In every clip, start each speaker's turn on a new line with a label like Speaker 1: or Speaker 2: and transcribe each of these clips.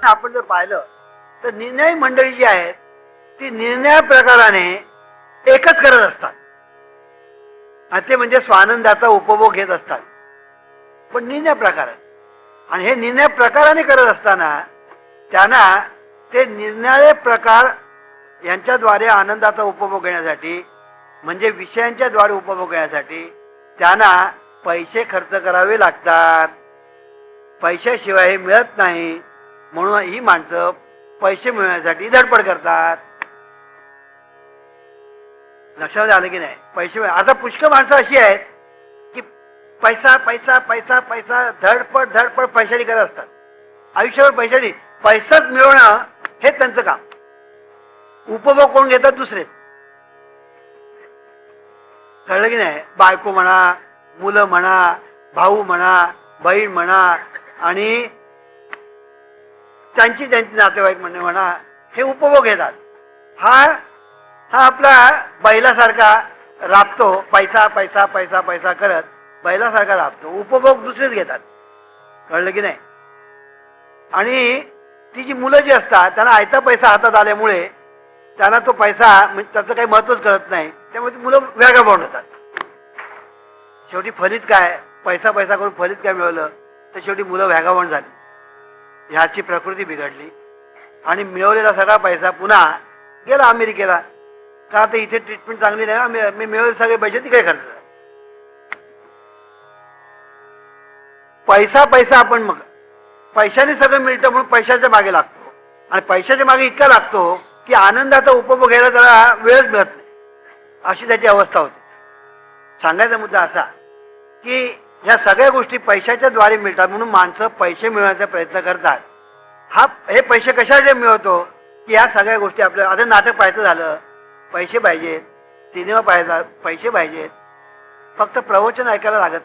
Speaker 1: आपण जर पाहिलं तर निर्णय मंडळी जी आहेत ती निर्णय प्रकाराने एकच करत असतात आणि ते म्हणजे स्वानंदाचा उपभोग घेत असतात, पण निर्णय प्रकार. आणि हे निर्णय प्रकाराने करत असताना त्यांना ते निर्णय प्रकार यांच्याद्वारे आनंदाचा उपभोग घेण्यासाठी म्हणजे विषयांच्या द्वारे उपभोग घेण्यासाठी त्यांना पैसे खर्च करावे लागतात. पैशाशिवाय हे मिळत नाही, म्हणून ही माणसं पैसे मिळवण्यासाठी धडपड करतात. लक्षात आलं की नाही? पैसे आता पुष्कळ माणसं अशी आहेत की पैसा पैसा पैसा पैसा धडपड धडपड पैशाची करत असतात. आयुष्यावर पैशाची पैसाच मिळवणं हे त्यांचं काम. उपभोग कोण घेतात? दुसरे. कळलं की नाही? बायको म्हणा, मुलं म्हणा, भाऊ म्हणा, बहीण म्हणा आणि त्यांची नातेवाईक म्हणा, हे उपभोग घेतात. हा आपला बैलासारखा राबतो. पैसा पैसा पैसा पैसा करत बैलासारखा राबतो. उपभोग दुसरेच घेतात. कळलं की नाही? आणि ती जी मुलं जी असतात त्यांना आयता पैसा हातात आल्यामुळे त्यांना तो पैसा म्हणजे त्याचं काही महत्वच कळत नाही, त्यामुळे ती मुलं व्यागाबॉन्ड होतात. शेवटी फलित काय? पैसा पैसा करून फलित काय मिळवलं? तर शेवटी मुलं व्यागाबॉन्ड झाली. ह्याची प्रकृती बिघडली आणि मिळवलेला सगळा पैसा पुन्हा गेला अमेरिकेला. का तर इथे ट्रीटमेंट चांगली नाही, मी मिळवले सगळे पैसे तिकडे खर्च. पैसा पैसा आपण मग पैशाने सगळं मिळतं म्हणून पैशाच्या मागे लागतो आणि पैशाच्या मागे इतका लागतो की आनंदाचा उपभोग घ्यायला त्याला वेळच मिळत नाही, अशी त्याची अवस्था होती. सांगायचा मुद्दा असा की ह्या सगळ्या गोष्टी पैशाच्या द्वारे मिळतात म्हणून माणसं पैसे मिळवण्याचा प्रयत्न करतात. हे पैसे कशासाठी मिळवतो की ह्या सगळ्या गोष्टी आपल्या आता नाटक पाहायचं झालं पैसे पाहिजेत, सिनेमा पाहायचा पैसे पाहिजेत, फक्त प्रवचन ऐकायला लागत.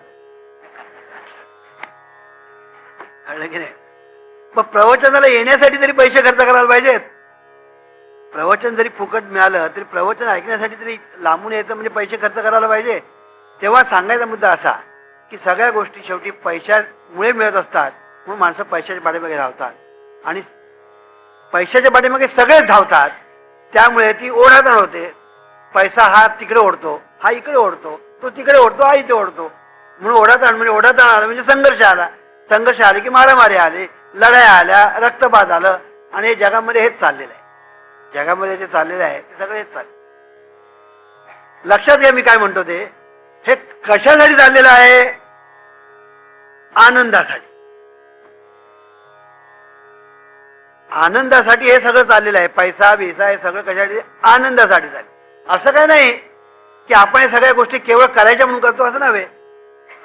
Speaker 1: कळलं की नाही? मग प्रवचनाला येण्यासाठी तरी पैसे खर्च करायला पाहिजेत. प्रवचन जरी फुकट मिळालं तरी प्रवचन ऐकण्यासाठी तरी लांबून यायचं म्हणजे पैसे खर्च करायला पाहिजे. तेव्हा सांगायचा मुद्दा असा की सगळ्या गोष्टी शेवटी पैशामुळे मिळत असतात म्हणून माणसं पैशाच्या पाठीमागे धावतात आणि पैशाच्या पाठीमागे सगळेच धावतात. त्यामुळे ती ओढाताण होते. पैसा हा तिकडे ओढतो, हा इकडे ओढतो, तो तिकडे ओढतो, हा इथे ओढतो. म्हणून ओढाताण आला म्हणजे संघर्ष आला. संघर्ष आले की मारामारी आले, लढाया आल्या, रक्तपात आलं आणि हे जगामध्ये हेच चाललेलं आहे. जगामध्ये जे चाललेलं आहे ते सगळं हेच चाललं. लक्षात घ्या मी काय म्हणतो ते. हे कशासाठी चाललेलं आहे? आनंदासाठी. आनंदासाठी हे सगळं चाललेलं आहे. पैसा बिसा हे सगळं कशासाठी? आनंदासाठी चालले. असं काय नाही की आपण हे सगळ्या गोष्टी केवळ करायच्या म्हणून करतो असं नव्हे.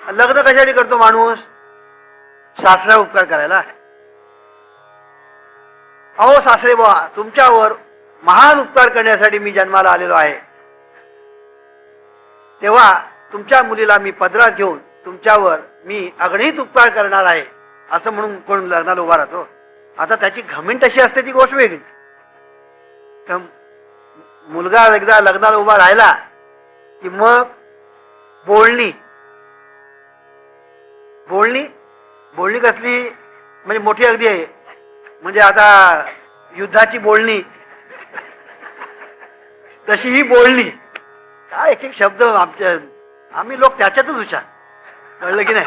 Speaker 1: लग्न कशासाठी करतो माणूस? सासरा उपकार करायला. अहो सासरे बुवा, तुमच्यावर महान उपकार करण्यासाठी मी जन्माला आलेलो आहे. तेव्हा तुमच्या मुलीला मी पदरात घेऊन तुमच्यावर मी अगणित उपकार करणार आहे असं म्हणून कोण लग्नाला उभा राहतो? आता त्याची घमेंट अशी असते ती गोष्ट वेगळी. तर मुलगा एकदा लग्नाला उभा राहिला की मग बोलणी कसली म्हणजे मोठी अगदी आहे. म्हणजे आता युद्धाची बोलणी तशी ही बोलणी. काय एक एक शब्द आम्ही लोक त्याच्यातच हुशार. कळलं की नाही?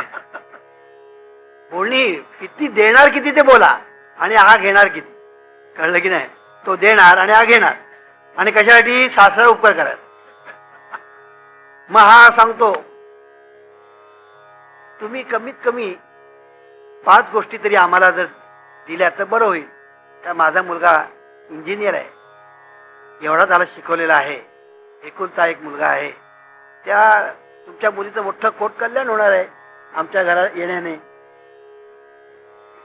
Speaker 1: बोलणी किती देणार, किती ते बोला आणि हा घेणार किती. कळलं की नाही? तो देणार आणि हा घेणार. आणि कशासाठी? सासरा उपकार करायला. मग हा सांगतो तुम्ही कमीत कमी 5 गोष्टी तरी आम्हाला जर दिल्या तर बरं होईल. तर माझा मुलगा इंजिनियर आहे, एवढा त्याला शिकवलेला आहे, एकुलता एक मुलगा आहे. त्या तुमच्या मुलीचं मोठं कोट कल्याण होणार आहे आमच्या घरात येण्याने.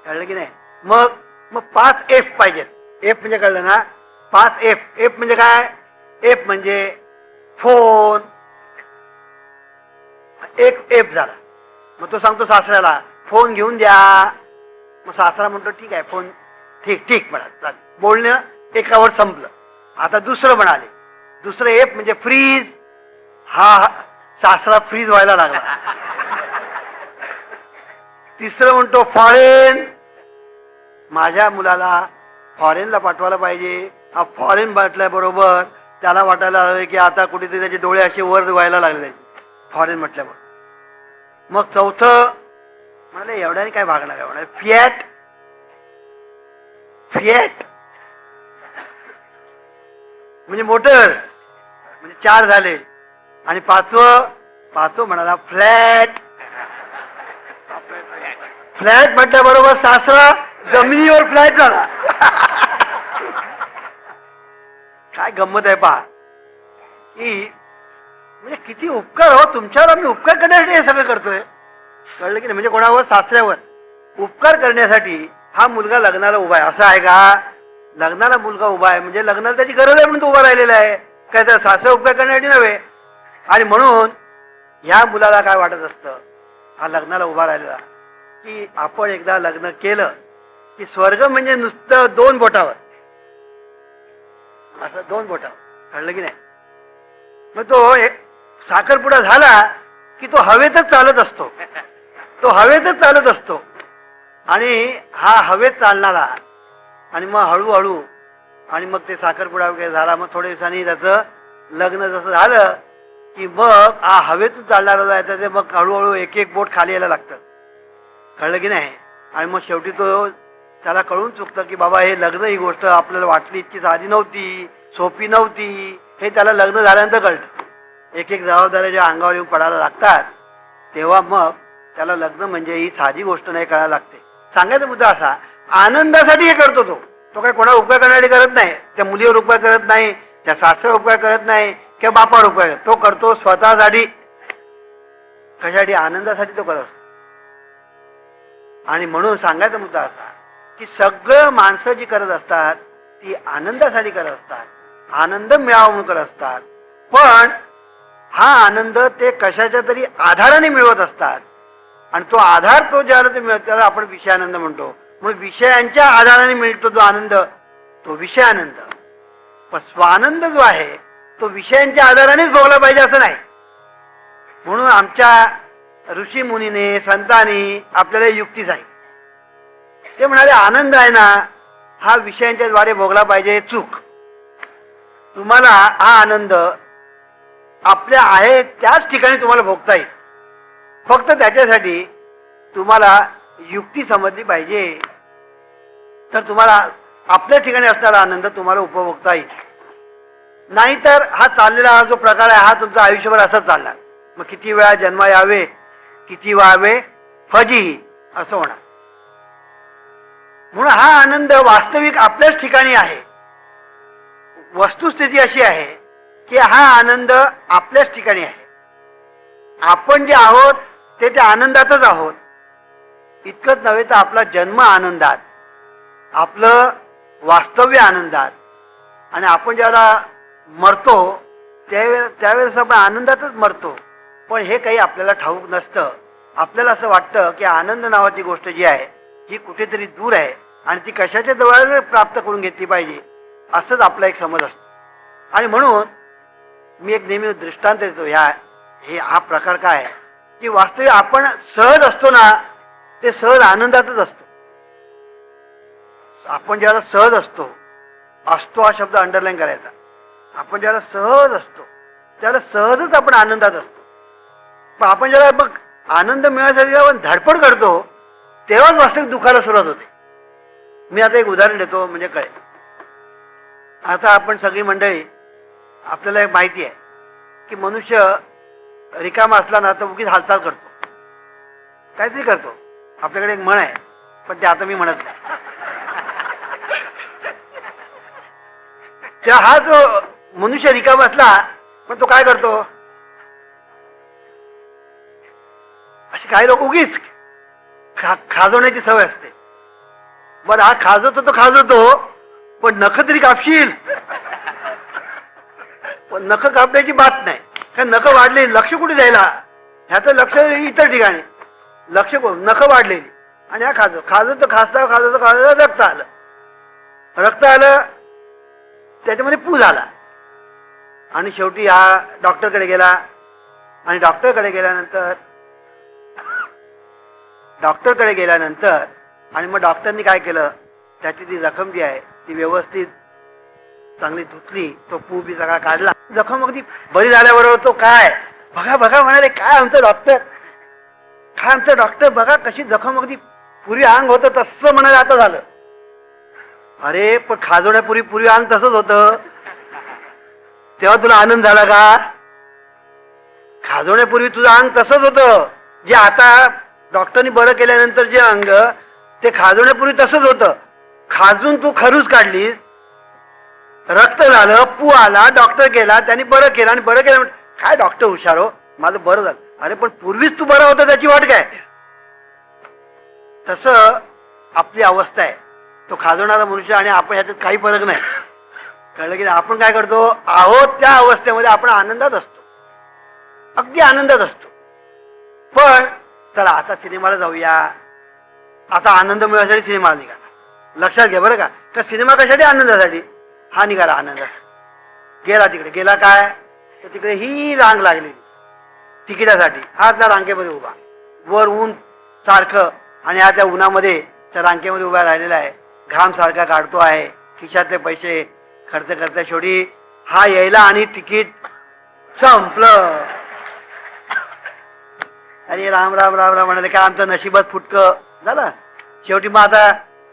Speaker 1: कळलं की नाही? मग 5 एफ पाहिजेत. एफ म्हणजे कळलं ना? 5 एफ. एफ म्हणजे काय? एफ म्हणजे फोन. एक एफ झाला. मग तो सांगतो सासऱ्याला फोन घेऊन द्या. मग सासरा म्हणतो ठीक आहे फोन, ठीक म्हणा चालेल. बोलणं एकावर संपलं. आता दुसरं म्हणाले. दुसरं एफ म्हणजे फ्रीज. हा सासरा फ्रीज व्हायला लागला. 3रं म्हणतो फॉरेन. माझ्या मुलाला फॉरेनला पाठवायला पाहिजे. हा फॉरेन म्हटल्याबरोबर त्याला वाटायला लागलं की आता कुठेतरी त्याचे डोळे असे वर व्हायला लागले फॉरेन म्हटल्यावर. मग चौथं म्हणाले एवढ्याने काय भागणार आहे म्हणाले फिएट फिएट म्हणजे मोटर म्हणजे 4 झाले. आणि पाचवं म्हणाला फ्लॅट. फ्लॅट म्हटल्याबरोबर सासरा जमिनीवर फ्लॅट झाला. काय गंमत आहे पहा की म्हणजे किती उपकार हो तुमच्यावर. आम्ही उपकार करण्यासाठी हे सगळं करतोय कळलं की नाही. म्हणजे कोणावर सासऱ्यावर उपकार करण्यासाठी हा मुलगा लग्नाला उभा आहे असं आहे का. लग्नाला मुलगा उभा आहे म्हणजे लग्नाला त्याची गरज आहे म्हणून तो उभा राहिलेला आहे काय तर सासरा उपकार करण्यासाठी नव्हे. आणि म्हणून ह्या मुलाला काय वाटत असतं हा लग्नाला उभा राहिलेला की आपण एकदा लग्न केलं की स्वर्ग म्हणजे नुसतं 2 बोटावर असं 2 बोटावर कळलं की नाही. मग तो एक साखरपुडा झाला की तो हवेतच चालत असतो. तो हवेतच चालत असतो आणि हा हवेत चालणारा. आणि मग हळूहळू आणि मग ते साखरपुडा वगैरे झाला. मग थोड्या दिवसांनी त्याचं लग्न जसं झालं की मग हा हवेतून चालणारा जो आहे तर ते मग हळूहळू एक एक बोट खाली यायला लागतं कळलं की नाही. आणि मग शेवटी तो त्याला कळून चुकतं की बाबा हे लग्न ही गोष्ट आपल्याला वाटली इतकी साधी नव्हती सोपी नव्हती. हे त्याला लग्न झाल्यानंतर कळतं. एक एक जबाबदाऱ्या ज्या अंगावर येऊन पडायला लागतात तेव्हा मग त्याला लग्न म्हणजे ही साधी गोष्ट नाही कळायला लागते. सांगायचा मुद्दा असा आनंदासाठी हे करतो तो काही कोणा उपकार करण्यासाठी करत नाही. त्या मुलीवर उपकार करत नाही त्या सासऱ्यावर उपकार करत नाही किंवा बापावर उपकार तो करतो स्वतःसाठी. कशासाठी आनंदासाठी तो करत असतो. आणि म्हणून सांगायचा मुद्दा असा की सगळं माणसं जी करत असतात ती आनंदासाठी करत असतात आनंद मिळावा म्हणून करत असतात. पण हा आनंद ते कशाच्या तरी आधाराने मिळवत असतात. आणि तो आधार तो ज्याला ते मिळतो त्याला आपण विषयानंद म्हणतो. म्हणून विषयांच्या आधाराने मिळतो जो आनंद तो विषय आनंद. पण स्वानंद जो आहे तो विषयांच्या आधारानेच भोगला पाहिजे असं नाही. म्हणून आमच्या ऋषी मुनीने संतांनी आपल्याला युक्ती सांगितली. ते म्हणाले आनंद आहे ना हा विषयांच्या द्वारे भोगला पाहिजे चूक. तुम्हाला हा आनंद आपल्या आहे त्याच ठिकाणी तुम्हाला भोगता येईल. फक्त त्याच्यासाठी तुम्हाला युक्ती समजली पाहिजे तर तुम्हाला आपल्या ठिकाणी असणारा आनंद तुम्हाला उपभोगता येईल. नाहीतर हा चाललेला हा जो प्रकार आहे हा तुमचा आयुष्यभर असाच चालणार. मग किती वेळा जन्म यावे किती व्हावे फजी असं होणार. म्हणून हा आनंद वास्तविक आपल्याच ठिकाणी आहे. वस्तुस्थिती अशी आहे की हा आनंद आपल्याच ठिकाणी आहे. आपण जे आहोत ते त्या आनंदातच आहोत. इतकंच नव्हे तर आपला जन्म आनंदात आपलं वास्तव्य आनंदात आणि आपण ज्याला मरतो त्यावेळेस आपण आनंदातच मरतो. पण हे काही आपल्याला ठाऊक नसतं. आपल्याला असं वाटतं की आनंद नावाची गोष्ट जी आहे ही कुठेतरी दूर आहे आणि ती कशाच्या जवळ प्राप्त करून घेतली पाहिजे असंच आपला एक समज असतो. आणि म्हणून मी एक नेहमी दृष्टांत देतो हा प्रकार काय आहे की वास्तविक आपण सहज असतो ना ते सहज आनंदातच असतो. आपण ज्याला सहज असतो हा शब्द अंडरलाईन करायचा. आपण ज्याला सहज असतो त्याला सहजच आपण आनंदात असतो. पण आपण ज्याला मग आनंद मिळण्यासाठी आपण धडपड करतो तेव्हाच वास्तविक दुःखाला सुरुवात होते. मी आता एक उदाहरण देतो म्हणजे कळेल. आता आपण सगळी मंडळी आपल्याला एक माहिती आहे की मनुष्य रिकामा असला ना तर उगीच हालचाल करतो काहीतरी करतो. आपल्याकडे एक म्हण आहे पण ते आता मी म्हणत नाही. त्या हा जो मनुष्य रिकामा असला पण तो काय करतो अशी काही लोक उगीच खाजवण्याची सवय असते. बरं हा खाजवतो तो खाजवतो पण नख तरी कापशील. पण नख कापण्याची बात नाही कारण नख वाढलेली लक्ष कुठे जायला ह्याचं लक्ष इतर ठिकाणी लक्ष नख वाढलेली आणि हा खाजवतो रक्त आलं त्याच्यामध्ये पू झाला आणि शेवटी हा डॉक्टरकडे गेला आणि डॉक्टरकडे गेल्यानंतर आणि मग डॉक्टरनी काय केलं त्याची ती जखम जी आहे ती व्यवस्थित चांगली धुतली, तो पू बी सगळा काढला, जखम अगदी बरी झाल्याबरोबर तो काय बघा बघा म्हणाले, काय आमचं डॉक्टर, काय आमचं डॉक्टर, बघा कशी जखम अगदी पूर्वी अंग होतं तसं म्हणाले आता झालं. अरे पण खाजवण्यापूर्वी पूर्वी अंग तसंच होतं, तेव्हा तुला आनंद झाला का? खाजवण्यापूर्वी तुझं अंग तसंच होतं, जे आता डॉक्टरनी बरं केल्यानंतर जे अंग ते खाजवण्यापूर्वी तसंच होतं. खाजून तू खरूच काढलीस, रक्त झालं, पू आला, डॉक्टर गेला, त्यांनी बरं केलं, आणि बरं केलं काय डॉक्टर हुशार हो, माझं बरं झालं. अरे पण पूर्वीच तू बरा होता त्याची वाट काय? तसं आपली अवस्था आहे, तो खाजवणारा मनुष्य आणि आपण ह्याच्यात काही फरक नाही. कळलं की आपण काय करतो आहोत त्या अवस्थेमध्ये आपण आनंदात असतो, अगदी आनंदात असतो. पण चला आता सिनेमाला जाऊया, आता आनंद मिळण्यासाठी सिनेमाला निघाला. लक्षात घ्या बरं का, तर सिनेमा कशासाठी? आनंदासाठी. हा निघाला आनंदात, गेला तिकडे, गेला काय तर तिकडे ही रांग लागली तिकिटासाठी. हा त्या रांगेमध्ये उभा, वर ऊन सारखं, आणि हा त्या उन्हामध्ये त्या रांगेमध्ये उभा राहिलेला आहे, घाम सारखा काढतो आहे, खिशातले पैसे खर्च करता शेवटी हा यायला आणि तिकीट संपलं. अरे राम राम राम राम म्हणाले, काय आमचं नशीबच फुटकं झालं. शेवटी मग आता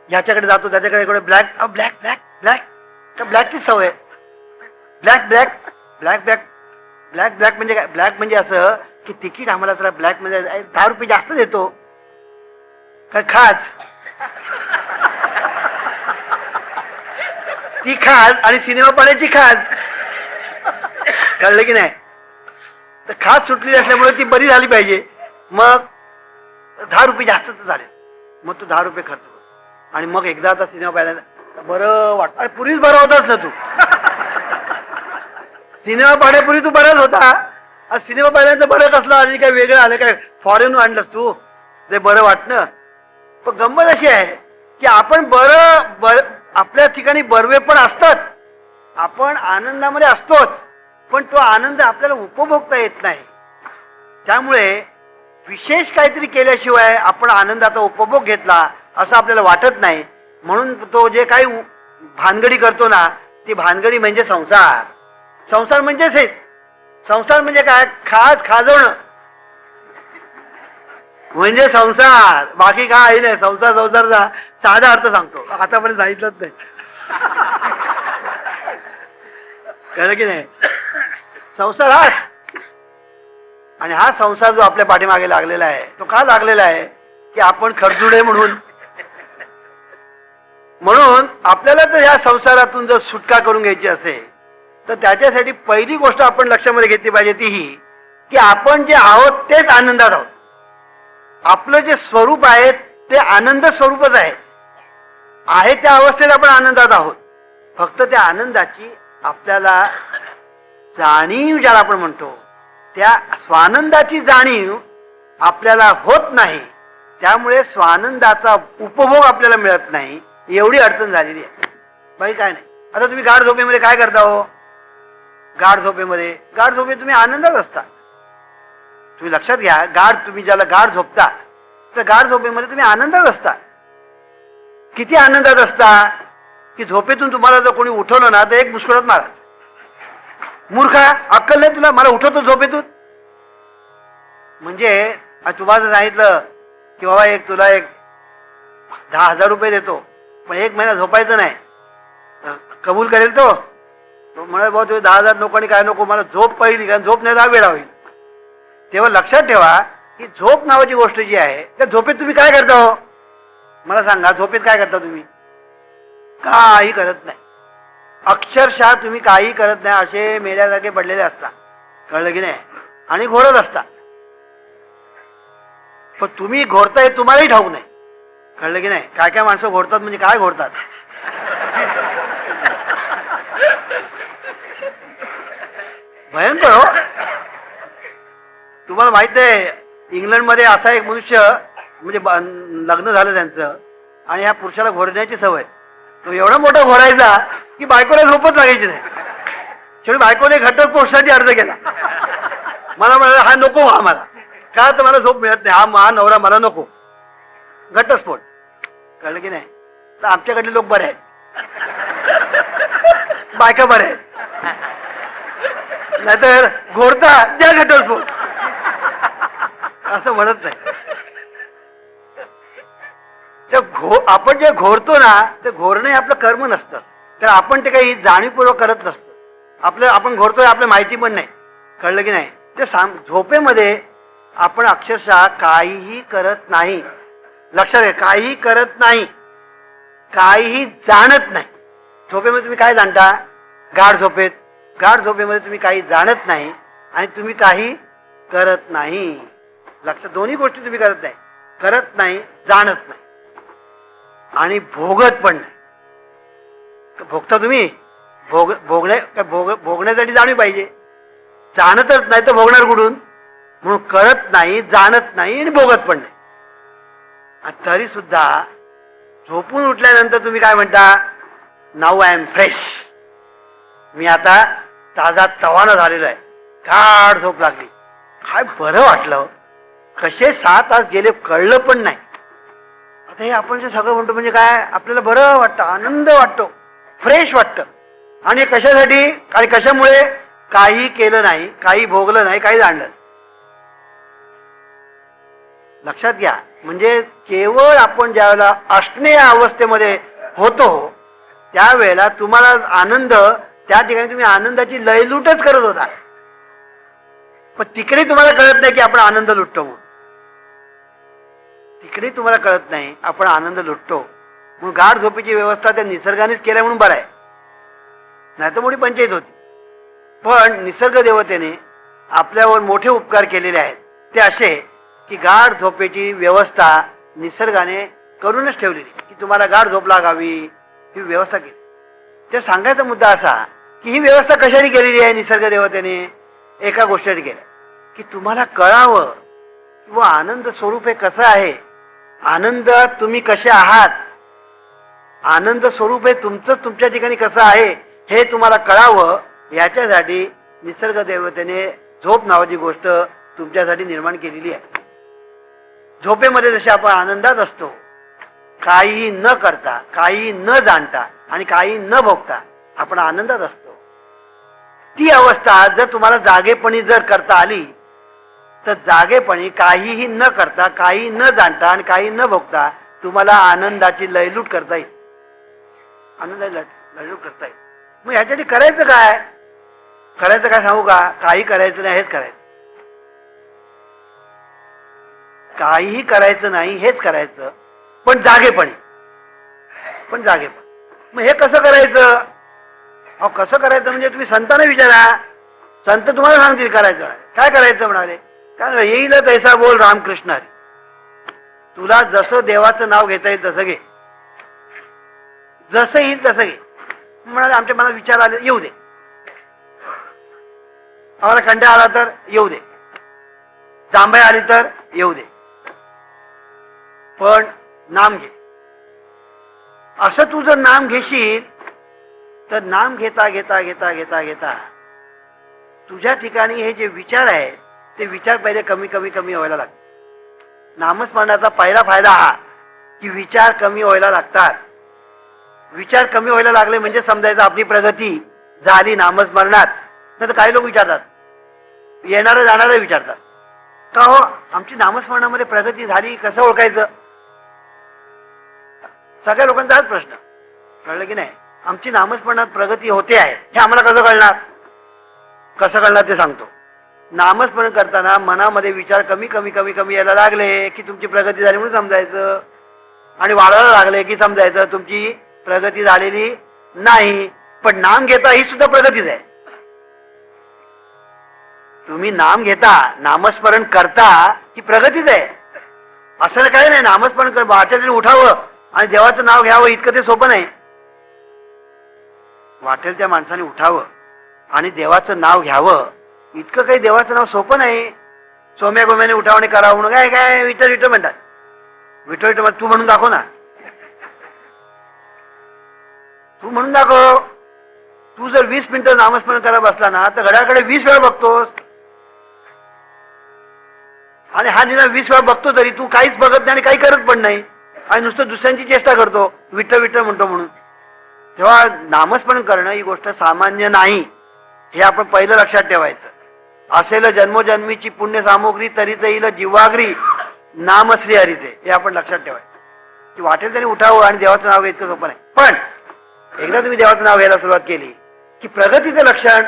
Speaker 1: ह्याच्याकडे जातो त्याच्याकडे, ब्लॅक ब्लॅक ब्लॅक ब्लॅक, तर ब्लॅकचीच सवय. Black black black black black black म्हणजे काय? ब्लॅक म्हणजे असं की तिकीट आम्हाला जरा ब्लॅक म्हणजे 10 रुपये जास्त देतो काय, खाज ती खाज आणि सिनेमा पाहण्याची खाज. कळलं की नाही? तर खाज सुटली असल्यामुळे ती बरी झाली पाहिजे, मग 10 रुपये जास्त झाले, मग तू 10 रुपये खर्च कर, आणि मग एकदा आता सिनेमा पाहिला बरं वाटत. अरे पूर्वीच बरा होताच ना तू, सिनेमा पाहण्यापूर्वी तू बराच होता, सिनेमा पाहिल्यानंतर बरं कसलं आणि काय वेगळं आलं काय, फॉरेन आणलंस तू ते बरं वाटणं. पण गंमत अशी आहे की आपण बरं आपल्या ठिकाणी बरवे पण असतात, आपण आनंदामध्ये असतोच, पण तो आनंद आपल्याला उपभोगता येत नाही. त्यामुळे विशेष काहीतरी केल्याशिवाय आपण आनंदाचा उपभोग घेतला असं आपल्याला वाटत नाही. म्हणून तो जे काही भानगडी करतो ना, ती भानगडी म्हणजे संसार. संसार म्हणजेच हे, संसार म्हणजे काय? खाजवणं म्हणजे संसार, बाकी काय नाही. संसार संसारचा साधा अर्थ सांगतो, आतापर्यंत सांगितलंच नाही. कळलं की नाही? संसार हा, आणि हा संसार जो आपल्या पाठीमागे लागलेला आहे, तो का लागलेला आहे की आपण खरजुडे म्हणून आपल्याला जर या संसारातून जर सुटका करून घ्यायची असेल तर त्याच्यासाठी पहिली गोष्ट आपण लक्षामध्ये घेतली पाहिजे ती ही की आपण जे आहोत तेच आनंदात आहोत. आपलं जे स्वरूप आहे ते आनंद स्वरूपच आहे त्या अवस्थेत आपण आनंदात आहोत. फक्त त्या आनंदाची आपल्याला जाणीव ज्याला आपण म्हणतो, त्या स्वानंदाची जाणीव आपल्याला होत नाही, त्यामुळे स्वानंदाचा उपभोग आपल्याला मिळत नाही. एवढी अडचण झालेली आहे, बाई काय नाही. आता तुम्ही गाढ झोपेमध्ये काय करता हो? गाढ झोपेमध्ये तुम्ही आनंदात असता. तुम्ही लक्षात घ्या, तुम्ही ज्याला गाढ झोपता तर गाढ झोपेमध्ये तुम्ही आनंदात असता. किती आनंदात असता की झोपेतून तुम्हाला जर कोणी उठवलं ना तर एक मुस्कुरात मारा. मूर्खा, अक्कल नाही तुला, मला उठवतो झोपेतून. म्हणजे तुम्हाला सांगितलं की बाबा तुला 10,000 रुपये देतो, पण 1 महिना झोपायचं नाही, कबूल करेल तो? म्हणे भाऊ तुम्ही 10,000 नको आणि काय नको, मला झोप पहिली, कारण झोप नाही 10 वेळा होईल. तेव्हा लक्षात ठेवा की झोप नावाची गोष्ट जी आहे त्या झोपेत तुम्ही काय करता हो? मला सांगा, झोपेत काय करता तुम्ही? काही करत नाही, अक्षरशः तुम्ही काही करत नाही, असे मेल्यासारखे पडलेले असता. कळलं की नाही? आणि घोरत असता. पण तुम्ही घोरताय तुम्हालाही ठाऊक नाही. कळलं की नाही? काय काय माणसं घोरतात म्हणजे काय घोरतात. भयंकर हो. तुम्हाला माहित आहे इंग्लंडमध्ये असा एक मनुष्य, म्हणजे लग्न झालं त्यांचं आणि ह्या पुरुषाला घोरण्याची सवय. तो एवढा मोठा घोरायचा की बायकोला झोपच लागायची नाही. शेवटी बायकोने घटस्फोटासाठी अर्ज केला. मला म्हणाला हा नको, हा मला का तर मला झोप मिळत नाही, हा नवरा मला नको. घटस्फोट. कळलं की नाही? तर आमच्याकडले लोक बरे आहेत, बायका बरे आहेत. नाहीतर घोरता द्या घटस्फोट असं म्हणत नाही. आपण जे घोरतो ना ते घोरणे आपलं कर्म नसतं, तर आपण ते काही जाणीवपूर्वक करत नसतो. आपण घोरतोय आपल्या माहिती पण नाही, कळलं की नाही. ते झोपेमध्ये आपण अक्षरशः काहीही करत नाही. लक्षात घ्या, काहीही करत नाही, काहीही जाणत नाही. झोपेमध्ये तुम्ही काय जाणता? गाढ झोपेमध्ये तुम्ही काही जाणत नाही आणि तुम्ही काही करत नाही. लक्षात, दोन्ही गोष्टी तुम्ही करत नाही, करत नाही, जाणत नाही आणि भोगत पण नाही. भोगता तुम्ही भोगण्यासाठी जाणीव पाहिजे. जाणतच नाही तर भोगणार कुठून? म्हणून करत नाही, जाणत नाही आणि भोगत पण नाही. आणि तरी सुद्धा झोपून उठल्यानंतर तुम्ही काय म्हणता? नाऊ आय एम फ्रेश, मी आता ताजा तवाना झालेलो आहे, गाढ झोप लागली, काय बरं वाटलं, कसे 6 तास गेले कळलं पण नाही. आता हे आपण जे सगळं म्हणतो म्हणजे काय? आपल्याला बरं वाटतं, आनंद वाटतो, फ्रेश वाटतं. आणि कशासाठी आणि कशामुळे? काही केलं नाही, काही भोगलं नाही, काही जाणलं. लक्षात घ्या, म्हणजे केवळ आपण ज्या वेळेला असणे या अवस्थेमध्ये होतो त्यावेळेला तुम्हाला आनंद, त्या ठिकाणी तुम्ही आनंदाची लयलूटच करत होता, पण तिकडे तुम्हाला कळत नाही की आपण आनंद लुटतो म्हणून. तिकडे तुम्हाला कळत नाही आपण आनंद लुटतो म्हणून. गाढ झोपेची व्यवस्था त्या निसर्गानेच केल्या म्हणून बरं आहे, नाही तर मोठी पंचायत होती. पण निसर्ग देवतेने आपल्यावर मोठे उपकार केलेले आहेत. ते असे की गाढ झोपेची व्यवस्था निसर्गाने करूनच ठेवलेली, की तुम्हाला गाढ झोप लागावी ही व्यवस्था केली. ते सांगायचा मुद्दा असा की ही व्यवस्था कशाने केलेली आहे निसर्ग देवतेने? एका गोष्टीसाठी केली की तुम्हाला कळावं किंवा आनंद स्वरूप हे कसं आहे, आनंद तुम्ही कसे आहात, आनंद स्वरूप हे तुमचं तुमच्या ठिकाणी कसं आहे हे तुम्हाला कळावं. याच्यासाठी निसर्ग देवतेने झोप नावाची गोष्ट तुमच्यासाठी निर्माण केलेली आहे. झोपेमध्ये जसे आपण आनंदात असतो, काहीही न करता, काहीही न जाणता आणि काही न भोगता आपण आनंदात असतो, ती अवस्था जर तुम्हाला जागेपणी जर करता आली तर जागेपणी काहीही न करता, काही न जाणता आणि काही न भोगता तुम्हाला आनंदाची लयलूट करता येईल, आनंदाची लयलूट करता येईल. मग ह्याच्यासाठी करायचं काय? करायचं काय सांगू का? काही करायचं नाही, हेच करायचं. काहीही करायचं नाही, हेच करायचं, पण जागेपणी, पण जागेपणी. मग हे कसं करायचं? अहो कसं करायचं म्हणजे तुम्ही संतांना विचारा, संत तुम्हाला सांगतील करायचं काय करायचं. म्हणाले काय? येईल तैसा बोल रामकृष्ण हरी, तुला जसं देवाचं नाव घेता येईल तसं घे, जसं येईल तसं घे. म्हणाले आमच्या मनात विचार आले, येऊ दे, आम्हाला कंटाळा आला तर येऊ दे, जांभई आली तर येऊ दे, पण नाम घे. असं तू जर नाम घेशील तर नाम घेता घेता घेता घेता घेता तुझ्या ठिकाणी हे जे विचार आहे ते विचार पहिले कमी कमी कमी व्हायला लागतात. नामस्मरणाचा पहिला फायदा हा की विचार कमी व्हायला लागतात. विचार कमी व्हायला लागले म्हणजे समजायचं आपली प्रगती झाली नामस्मरणात. नाही तर काही लोक विचारतात, येणारं जाणारं विचारतात, का हो आमची नामस्मरणामध्ये प्रगती झाली, कसं ओळखायचं? सगळ्या लोकांचा हाच प्रश्न, कळलं की नाही? आमची नामस्मरणात प्रगती होते आहे हे आम्हाला कसं कळणार? कसं कळणार ते सांगतो. नामस्मरण करताना मनामध्ये विचार कमी कमी कमी कमी यायला लागले की तुमची प्रगती झाली म्हणून समजायचं, आणि वाढायला लागले की समजायचं तुमची प्रगती झालेली नाही. पण नाम घेता ही सुद्धा प्रगतीच आहे. तुम्ही नाम घेता, नामस्मरण करता ही प्रगतीच आहे. असं काही नाही नामस्मरण कर वाटेल उठावं आणि देवाचं नाव घ्यावं इतकं ते सोपं नाही. वाटेल त्या माणसाने उठावं आणि देवाचं नाव घ्यावं इतकं काही देवाचं नाव सोपं नाही. सोम्या गोम्याने उठावणे करावं म्हणून काय काय विठ्ठल विठ्ठल म्हणतात. विठ्ठल विठ्ठल तू म्हणून दाखव ना, तू म्हणून दाखव. तू जर 20 मिनिटं नामस्मरण करायला बसला ना तर घड्याकडे 20 वेळा बघतोस, आणि हा निदान 20 वेळा बघतो तरी तू काहीच बघत नाही आणि काही करत पण नाही. आणि नुसतं दुसऱ्यांची चेष्टा करतो, विठ्ठल विठ्ठल म्हणतो म्हणून. तेव्हा नामस्मरण करणं ही गोष्ट सामान्य नाही, हे आपण पहिलं लक्षात ठेवायचं. असेल जन्मोजन्मीची पुण्य सामग्री तरी येईल जीवाग्री नामश्री हरीचे, हे आपण लक्षात ठेवायचं. की वाटेल तरी उठावं आणि देवाचं नाव घ्यायचं सोपं नाही. पण एकदा तुम्ही देवाचं नाव घ्यायला सुरुवात केली की प्रगतीचं लक्षण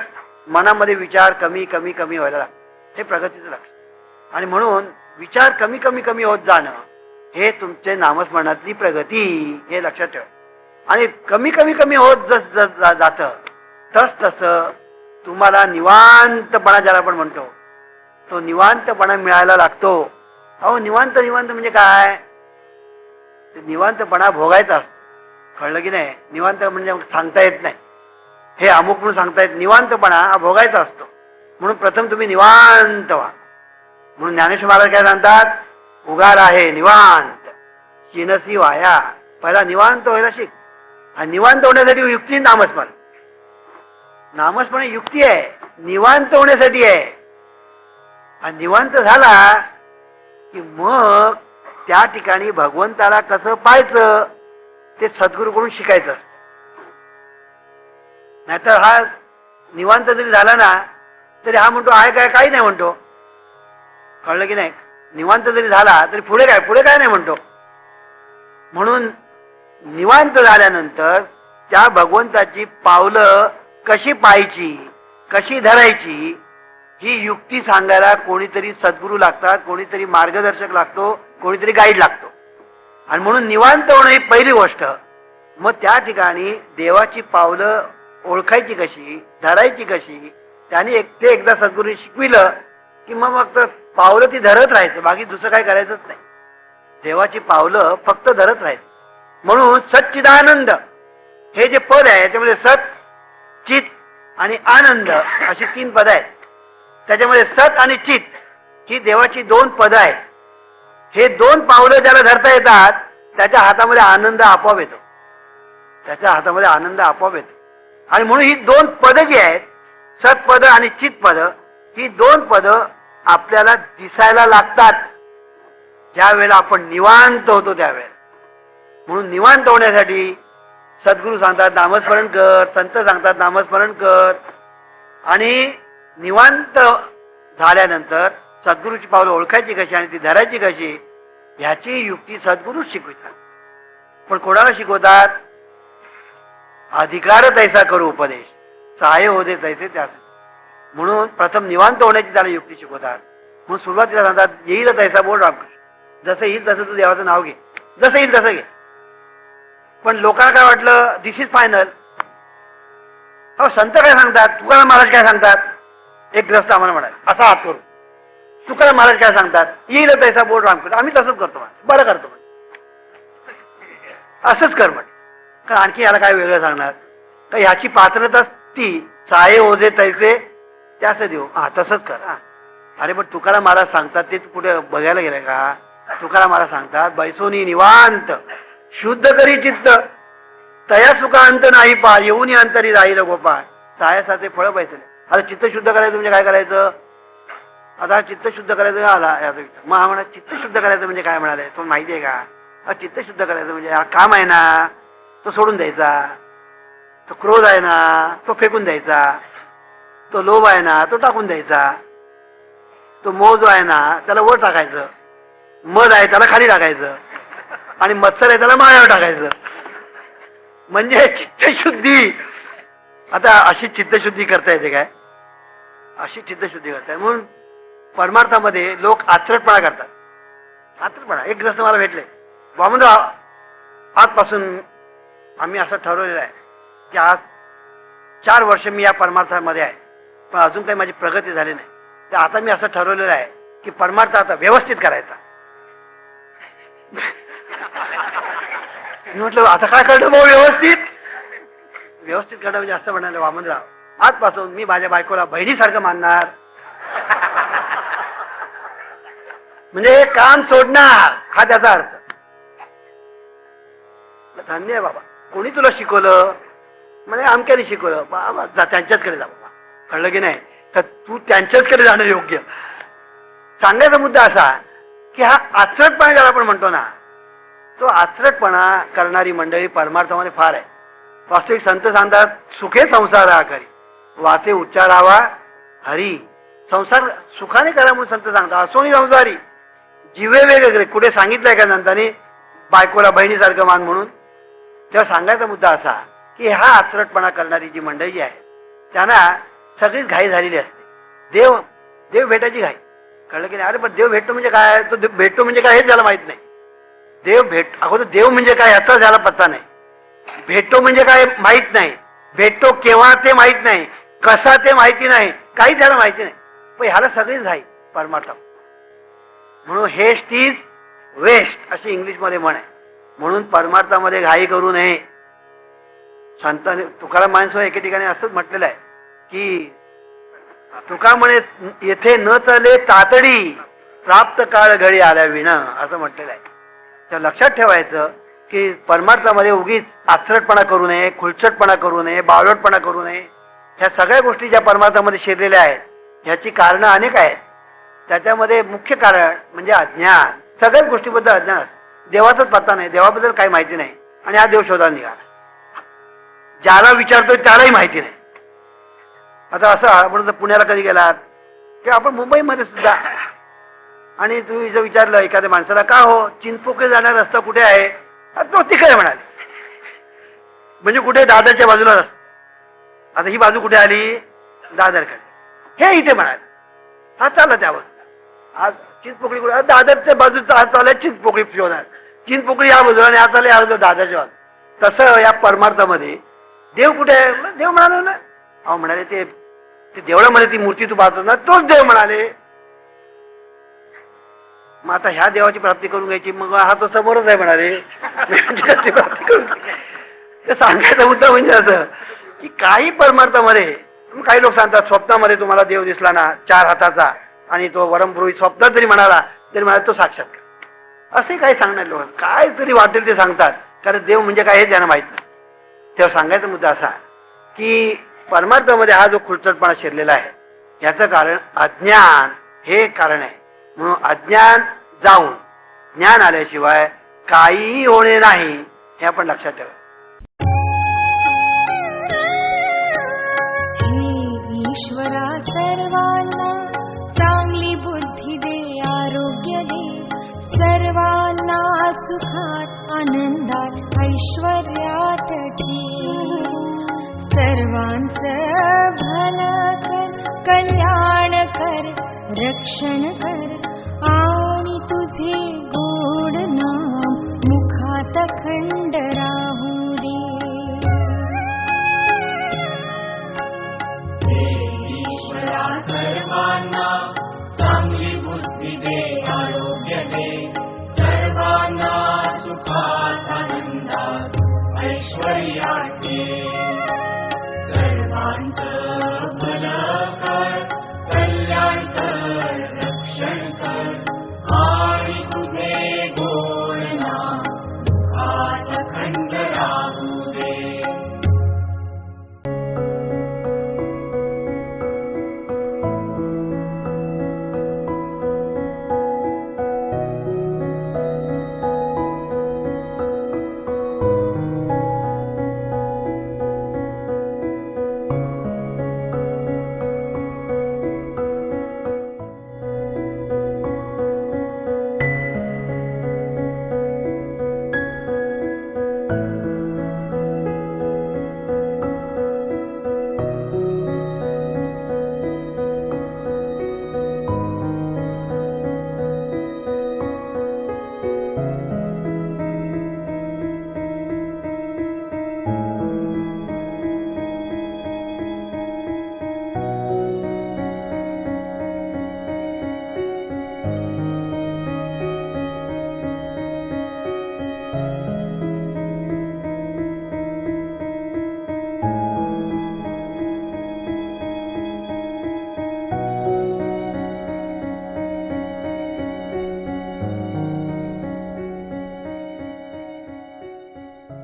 Speaker 1: मनामध्ये विचार कमी कमी कमी व्हायला लागतं. हे प्रगतीचं लक्षण. आणि म्हणून विचार कमी कमी कमी होत जाणं हे तुमचे नामस्मरणातली प्रगती, हे लक्षात ठेवा. आणि कमी कमी कमी होत जातं तस तुम्हाला निवांतपणा ज्याला आपण म्हणतो तो निवांतपणा मिळायला लागतो. अहो निवांत निवांत म्हणजे काय? निवांतपणा भोगायचा असतो. कळलं की नाही? निवांत म्हणजे सांगता येत नाही, हे अमुक म्हणून सांगता येत. निवांतपणा हा भोगायचा असतो. म्हणून प्रथम तुम्ही निवांत व्हा. म्हणून ज्ञानेश्वर महाराज काय सांगतात? उगार आहे निवांत शिनसी वाया. पहिला निवांत व्हायला शिक. आणि निवांत होण्यासाठी युक्ती नामस्मरण. नामस्मरण युक्ती आहे, निवांत होण्यासाठी आहे. आणि निवांत झाला की मग त्या ठिकाणी भगवंताला कसं पाहायचं ते सद्गुरूकडून शिकायचं असतं. नाहीतर हा निवांत जरी झाला ना तरी हा म्हणतो आहे काय, काही नाही म्हणतो. कळलं की नाही? निवांत जरी झाला तरी पुढे काय नाही म्हणतो. म्हणून निवांत झाल्यानंतर त्या भगवंताची पावलं कशी पाहायची, कशी धरायची, ही युक्ती सांगायला कोणीतरी सद्गुरू लागतात, कोणीतरी मार्गदर्शक लागतो, कोणीतरी गाईड लागतो. आणि म्हणून निवांत होणं ही पहिली गोष्ट. मग त्या ठिकाणी देवाची पावलं ओळखायची कशी, धरायची कशी, त्याने ते एकदा सद्गुरूंनी शिकविलं की मग फक्त पावलं ती धरत राहायचं, बाकी दुसरं काय करायचंच नाही. देवाची पावलं फक्त धरत राहायचं. म्हणून सच्चिदानंद हे जे पद आहे याच्यामध्ये सत, चित आणि आनंद अशी 3 पद आहेत. त्याच्यामध्ये सत आणि चित ही देवाची 2 पदं आहेत. हे 2 पावलं ज्याला धरता येतात त्याच्या हातामध्ये आनंद आपोआप येतो. त्याच्या हातामध्ये आनंद आपोआप येतो. आणि म्हणून ही 2 पदं जी आहेत, सतपद आणि चितपद, ही 2 पदं आपल्याला दिसायला लागतात ज्या वेळेला आपण निवांत होतो त्यावेळेला. म्हणून निवांत होण्यासाठी सद्गुरू सांगतात नामस्मरण कर, संत सांगतात नामस्मरण कर. आणि निवांत झाल्यानंतर सद्गुरूची पावलं ओळखायची कशी आणि ती धरायची कशी, ह्याची युक्ती सद्गुरूच शिकवितात. पण कोणाला शिकवतात? अधिकार तैसा करू उपदेश, सहाय्य होते तैसे त्यास. म्हणून प्रथम निवांत होण्याची त्याला युक्ती शिकवतात. म्हणून सुरुवातीला सांगतात येईल तैसा बोल रामकृष्ण, जसं येईल तसं तू देवाचं नाव घे, जसं येईल तसं घे. पण लोकांना काय वाटलं दिस इज फायनल. हो संत काय सांगतात, तुकाराम महाराज काय सांगतात, एक ग्रस्त आम्हाला म्हणाले असा हात करू, तुकाराम महाराज काय सांगतात येईल तैसा बोल रामकृष्ण, आम्ही तसंच करतो म्हणे, बरं करतो म्हणे, असंच कर म्हणे. कारण आणखी याला काय वेगळं सांगणार तर ह्याची पात्रता ती सहाय्य ओझे तैसे त्यास देऊ, हा तसंच कर. हा अरे पण तुकाराम महाराज सांगतात ते तू कुठे बघायला गेलाय का? तुकाराम महाराज सांगतात बैसोनी निवांत शुद्ध करी चित्त तया सुखा अंत नाही पा येऊन अंतरी राहील गोपाळ, सायासाचे फळ पैसे. आता चित्त शुद्ध करायचं म्हणजे काय करायचं? आता चित्त शुद्ध करायचं आला याचा विचार. मग हा म्हणा चित्त शुद्ध करायचं म्हणजे काय म्हणाले तो माहिती आहे का? चित्त शुद्ध करायचं म्हणजे हा काम आहे ना तो सोडून द्यायचा, तो क्रोध आहे ना तो फेकून द्यायचा, तो लोभ आहे ना तो टाकून द्यायचा, तो मोह जो आहे ना त्याला वर टाकायचं, मध आहे त्याला खाली टाकायचं, आणि मत्सर आहे त्याला माळ्यावर टाकायचं. म्हणजे चित्तशुद्धी. आता अशी चित्तशुद्धी करता येते काय? अशी चित्तशुद्धी करताय. म्हणून परमार्थामध्ये लोक आचरटपणा करतात. आचरटपणा. एक ग्रस्त मला भेटले, वामनराव आजपासून आम्ही असं ठरवलेलं आहे की आज 4 वर्ष मी या परमार्थामध्ये आहे, पण अजून काही माझी प्रगती झाली नाही. तर आता मी असं ठरवलेलं आहे की परमार्थ आता व्यवस्थित करायचा. मी म्हटलं आता काय कळलं भाऊ व्यवस्थित? व्यवस्थित करणं म्हणजे असं म्हणाले वामनराव आजपासून मी माझ्या बायकोला बहिणीसारखं मानणार, म्हणजे काम सोडणार, हा त्याचा अर्थ. धन्य आहे बाबा, कोणी तुला शिकवलं? म्हणजे अमक्याने शिकवलं. बाबा त्यांच्याचकडे जा बाबा. कळलं की नाही? तर तू त्यांच्याचकडे जाणं योग्य. सांगायचा मुद्दा असा की हा आचरटपणा ज्याला आपण म्हणतो ना, तो आचरटपणा करणारी मंडळी परमार्थामध्ये फार आहे. वास्तविक संत सांगतात सुखे संसार हा करी वाचे उच्चारावा हरी. संसार सुखाने करा म्हणून संत सांगतात. असोनी संसारी जीवे वेगवेगळे. कुठे सांगितलंय का संतांनी बायकोला बहिणीसारखं मान म्हणून? तेव्हा सांगायचा मुद्दा असा की हा आचरटपणा करणारी जी मंडळी आहे त्यांना सगळीच घाई झालेली असते. देव देव भेटायची घाई. कळलं की नाही? अरे पण देव भेटतो म्हणजे काय? तो भेटतो म्हणजे काय हेच त्याला माहित नाही. अगोदर देव म्हणजे काय याचा त्याला पत्ता नाही. भेटतो म्हणजे काय माहित नाही. भेटतो केव्हा ते माहित नाही. कसा ते माहिती नाही. काही त्याला माहिती नाही. पण ह्याला सगळीच घाई परमार्थ. म्हणून हेस्ट इज वेस्ट अशी इंग्लिशमध्ये म्हण आहे. म्हणून परमार्थामध्ये घाई करू नये. संतांनी तुकाराम माणसं एके ठिकाणी असंच म्हटलेलं आहे की तुका म्हणे येथे न चले तातडी प्राप्त काळ घडी आल्या विना असं म्हटलेलं आहे. तर लक्षात ठेवायचं की परमार्थामध्ये उगीच आचरटपणा करू नये, खुलचटपणा करू नये, बावळटपणा करू नये. ह्या सगळ्या गोष्टी ज्या परमार्थामध्ये शिरलेल्या आहेत ह्याची कारणं अनेक आहेत. त्याच्यामध्ये मुख्य कारण म्हणजे अज्ञान. सगळ्याच गोष्टीबद्दल अज्ञान असतं. देवाचाच पत्ता नाही, देवाबद्दल काही माहिती नाही आणि हा देव शोधायला निघाला. ज्याला विचारतोय त्यालाही माहिती नाही. आता असं आपण जर पुण्याला कधी गेलात किंवा आपण मुंबईमध्ये सुद्धा आणि तुम्ही जर विचारलं एखाद्या माणसाला का हो चिंचपोकळे जाणारा रस्ता कुठे आहे, तो तिकडे म्हणाले. म्हणजे कुठे? दादरच्या बाजूला रस्ता. आता ही बाजू कुठे आली? दादरकडे. हे इथे म्हणाले. हा चालला त्यावर. आज चिंचपोकळी कुठे? दादरच्या बाजूचा हा चालला चिंचपोकळी शोधाल. चिंचपोकळी या बाजूला आणि आता या बाजूला दादरच्या बाजू. तसं या परमार्थामध्ये देव कुठे आहे? देव म्हणाले ना. अहो म्हणाले ते देवळामध्ये ती मूर्ती तू पाहतो ना तोच देव म्हणाले. मग आता ह्या देवाची प्राप्ती करून घ्यायची. मग हा तो समोरच आहे म्हणाले. प्राप्ती करून ते सांगायचा मुद्दा म्हणजे असं की काही परमार्थामध्ये काही लोक सांगतात स्वप्नामध्ये तुम्हाला देव दिसला ना 4 हाताचा आणि तो वरमपुरोहित स्वप्नात जरी म्हणाला तरी म्हणाला तो साक्षात्कार. असे काही सांगणार लोक काय तरी वाटेल ते सांगतात. कारण देव म्हणजे काय हे त्यांना माहित नाही. तेव्हा सांगायचा मुद्दा असा की परमार्थामध्ये हा जो खुलचटपणा शिरलेला आहे याचं कारण अज्ञान हे कारण आहे. म्हणून अज्ञान जाऊन ज्ञान आल्याशिवाय काहीही होणे नाही हे आपण लक्षात ठेवा.
Speaker 2: ईश्वरा सर्वांना चांगली बुद्धी दे, आरोग्य दे, सर्वांना सुखात आनंदात ऐश्वर्यात ठेव, सर्वांचं भलं कर, कल्याण